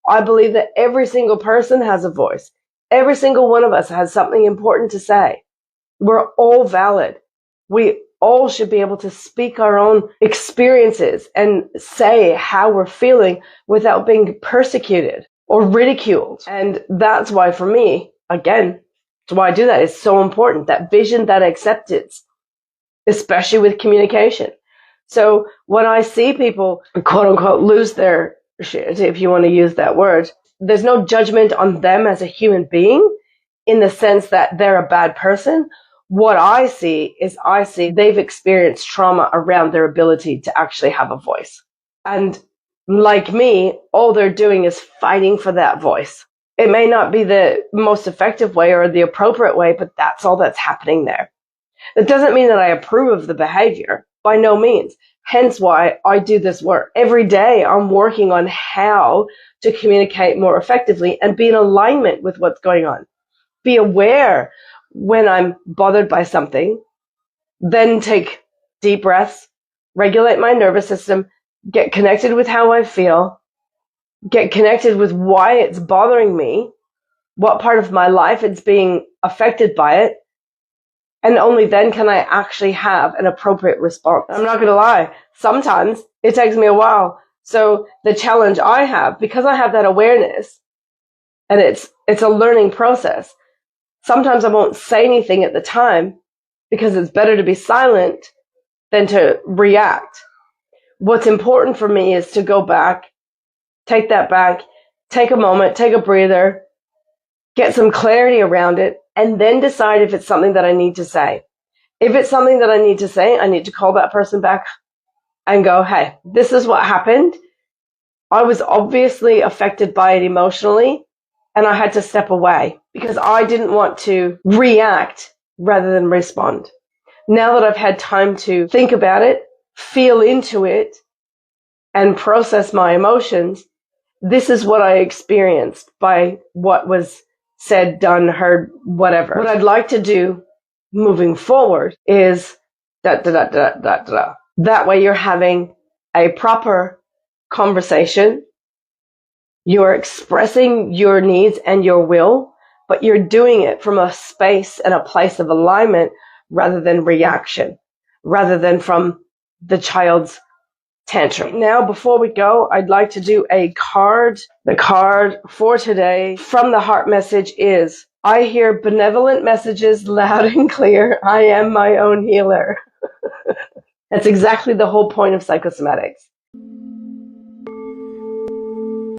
I believe that every single person has a voice. Every single one of us has something important to say. We're all valid. We all should be able to speak our own experiences and say how we're feeling without being persecuted or ridiculed. And that's why, for me, again, that's why I do that. It's so important, that vision, that acceptance, especially with communication. So when I see people, quote unquote, lose their shit, if you want to use that word, there's no judgment on them as a human being in the sense that they're a bad person. What I see is they've experienced trauma around their ability to actually have a voice. And like me, all they're doing is fighting for that voice. It may not be the most effective way or the appropriate way, but that's all that's happening there. That doesn't mean that I approve of the behavior, by no means. Hence why I do this work. Every day I'm working on how to communicate more effectively and be in alignment with what's going on. Be aware when I'm bothered by something, then take deep breaths, regulate my nervous system, get connected with how I feel, get connected with why it's bothering me, what part of my life it's being affected by it, and only then can I actually have an appropriate response. I'm not going to lie. Sometimes it takes me a while. So the challenge I have, because I have that awareness, and it's a learning process, sometimes I won't say anything at the time because it's better to be silent than to react. What's important for me is to go back, take that back, take a moment, take a breather, get some clarity around it, and then decide if it's something that I need to say. If it's something that I need to say, I need to call that person back and go, hey, this is what happened. I was obviously affected by it emotionally, and I had to step away because I didn't want to react rather than respond. Now that I've had time to think about it, feel into it, and process my emotions, this is what I experienced by what was said, done, heard, whatever. What I'd like to do moving forward is That way you're having a proper conversation. You're expressing your needs and your will, but you're doing it from a space and a place of alignment rather than reaction, rather than from the child's tantrum. Now, before we go, I'd like to do a card. The card for today from the heart message is, I hear benevolent messages loud and clear. I am my own healer. That's exactly the whole point of psychosomatics.